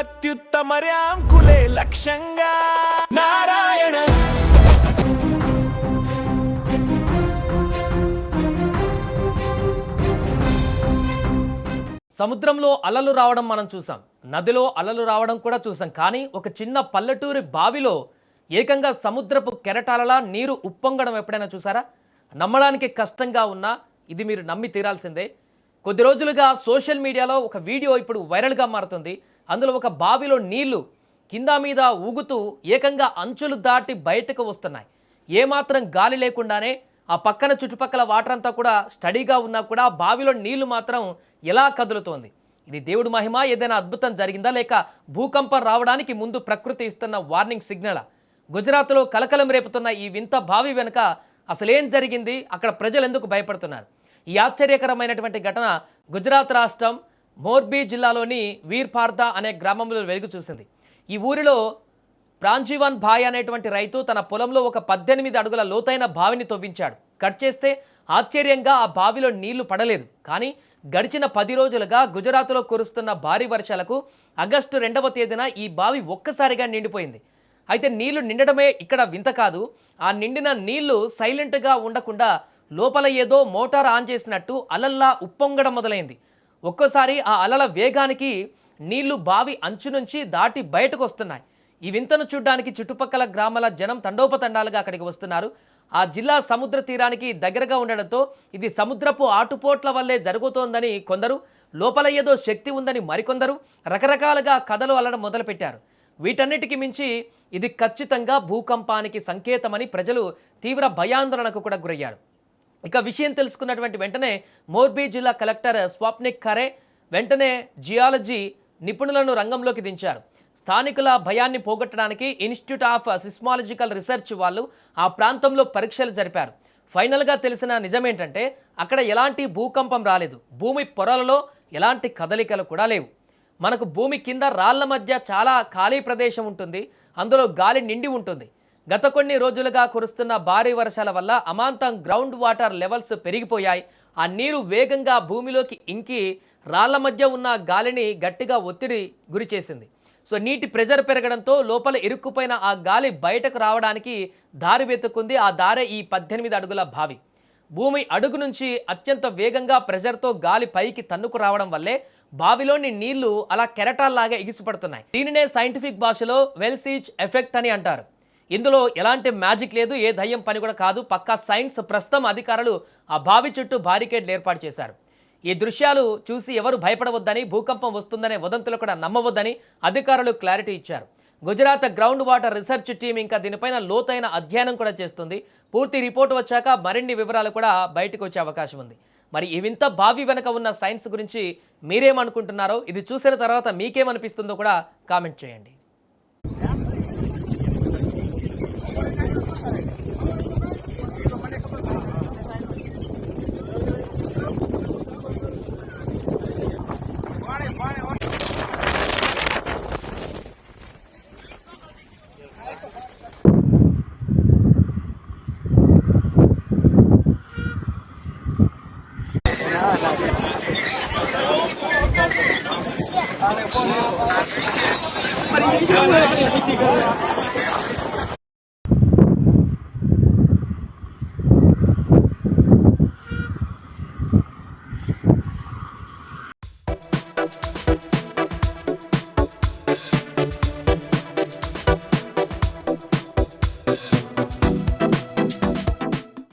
అత్యుత్తమర్యాంకులే లక్ష్యంగా నారాయణ. సముద్రంలో అలలు రావడం మనం చూసాం, నదిలో అలలు రావడం కూడా చూసాం. కానీ ఒక చిన్న పల్లెటూరి బావిలో ఏకంగా సముద్రపు కెరటాలలా నీరు ఉప్పొంగడం ఎప్పుడైనా చూసారా? నమ్మడానికి కష్టంగా ఉన్నా ఇది మీరు నమ్మి తీరాల్సిందే. కొద్ది రోజులుగా సోషల్ మీడియాలో ఒక వీడియో ఇప్పుడు వైరల్గా మారుతుంది. అందులో ఒక బావిలో నీళ్లు కింద మీద ఊగుతూ ఏకంగా అంచులు దాటి బయటకు వస్తున్నాయి. ఏమాత్రం గాలి లేకుండానే ఆ పక్కన చుట్టుపక్కల వాటర్ అంతా కూడా స్టడీగా ఉన్నా కూడా బావిలో నీళ్లు మాత్రం ఎలా కదులుతోంది? ఇది దేవుడి మహిమ, ఏదైనా అద్భుతం జరిగిందా, లేక భూకంపం రావడానికి ముందు ప్రకృతి ఇస్తున్న వార్నింగ్ సిగ్నలా? గుజరాత్లో కలకలం రేపుతున్న ఈ వింత బావి వెనుక అసలేం జరిగింది? అక్కడ ప్రజలు ఎందుకు భయపడుతున్నారు? ఈ ఆశ్చర్యకరమైనటువంటి ఘటన గుజరాత్ రాష్ట్రం మోర్బీ జిల్లాలోని వీర్పార్దా అనే గ్రామంలో వెలుగు చూసింది. ఈ ఊరిలో ప్రాంజీవన్ భాయ్ అనేటువంటి రైతు తన పొలంలో ఒక 18 అడుగుల లోతైన బావిని తవ్వించాడు. కట్ చేస్తే ఆశ్చర్యంగా ఆ బావిలో నీళ్లు పడలేదు. కానీ గడిచిన 10 రోజులుగా గుజరాత్లో కురుస్తున్న భారీ వర్షాలకు ఆగస్టు 2వ తేదీన ఈ బావి ఒక్కసారిగా నిండిపోయింది. అయితే నీళ్లు నిండడమే ఇక్కడ వింత కాదు. ఆ నిండిన నీళ్లు సైలెంట్గా ఉండకుండా లోపల ఏదో మోటార్ ఆన్ చేసినట్టు అలల్లా ఉప్పొంగడం మొదలైంది. ఒక్కోసారి ఆ అలల వేగానికి నీళ్లు బావి అంచు నుంచి దాటి బయటకు వస్తున్నాయి. ఈ వింతను చూడ్డానికి చుట్టుపక్కల గ్రామాల జనం తండోపతండాలుగా అక్కడికి వస్తున్నారు. ఆ జిల్లా సముద్ర తీరానికి దగ్గరగా ఉండడంతో ఇది సముద్రపు ఆటుపోట్ల వల్లే జరుగుతోందని కొందరు, లోపల ఏదో శక్తి ఉందని మరికొందరు రకరకాలుగా కథలు అల్లడం మొదలుపెట్టారు. వీటన్నిటికీ మించి ఇది ఖచ్చితంగా భూకంపానికి సంకేతమని ప్రజలు తీవ్ర భయాందోళనకు కూడా గురయ్యారు. ఇక విషయం తెలుసుకున్నటువంటి వెంటనే మోర్బీ జిల్లా కలెక్టర్ స్వప్నిక్ ఖరే వెంటనే జియాలజీ నిపుణులను రంగంలోకి దించారు. స్థానికుల భయాన్ని పోగొట్టడానికి ఇన్స్టిట్యూట్ ఆఫ్ సిస్మాలజికల్ రీసెర్చ్ వాళ్ళు ఆ ప్రాంతంలో పరీక్షలు జరిపారు. ఫైనల్గా తెలిసిన నిజమేంటంటే అక్కడ ఎలాంటి భూకంపం రాలేదు. భూమి పొరలలో ఎలాంటి కదలికలు కూడా లేవు. మనకు భూమి కింద రాళ్ల మధ్య చాలా ఖాళీ ప్రదేశం ఉంటుంది. అందులో గాలి నిండి ఉంటుంది. గత కొన్ని రోజులుగా కురుస్తున్న భారీ వర్షాల వల్ల అమాంతం గ్రౌండ్ వాటర్ లెవెల్స్ పెరిగిపోయాయి. ఆ నీరు వేగంగా భూమిలోకి ఇంకి రాళ్ల మధ్య ఉన్న గాలిని గట్టిగా ఒత్తిడి గురి చేసింది. సో నీటి ప్రెజర్ పెరగడంతో లోపల ఇరుక్కుపోయిన ఆ గాలి బయటకు రావడానికి దారి వెతుక్కుంది. ఆ దారే ఈ 18 అడుగుల బావి. భూమి అడుగు నుంచి అత్యంత వేగంగా ప్రెజర్తో గాలి పైకి తన్నుకు రావడం వల్లే బావిలోని నీళ్లు అలా కెరటాల్లాగా ఎగిసిపడుతున్నాయి. దీనినే సైంటిఫిక్ భాషలో వెల్సీచ్ ఎఫెక్ట్ అని అంటారు. ఇందులో ఎలాంటి మ్యాజిక్ లేదు, ఏ దయ్యం పని కూడా కాదు. పక్కా సైన్స్. ప్రస్తుతం అధికారులు ఆ బావి చుట్టూ బారికేడ్లు ఏర్పాటు చేశారు. ఈ దృశ్యాలు చూసి ఎవరు భయపడవద్దని, భూకంపం వస్తుందనే వదంతులు కూడా నమ్మవద్దని అధికారులు క్లారిటీ ఇచ్చారు. Gujarat ground water research team ఇంకా దీనిపైన లోతైన అధ్యయనం కూడా చేస్తుంది. పూర్తి రిపోర్ట్ వచ్చాక మరిన్ని వివరాలు కూడా బయటకు వచ్చే అవకాశం ఉంది. మరి ఈ వింత బావి వెనక ఉన్న సైన్స్ గురించి మీరేమనుకుంటున్నారో, ఇది చూసిన తర్వాత మీకేమనిపిస్తుందో కూడా కామెంట్ చేయండి. Allez,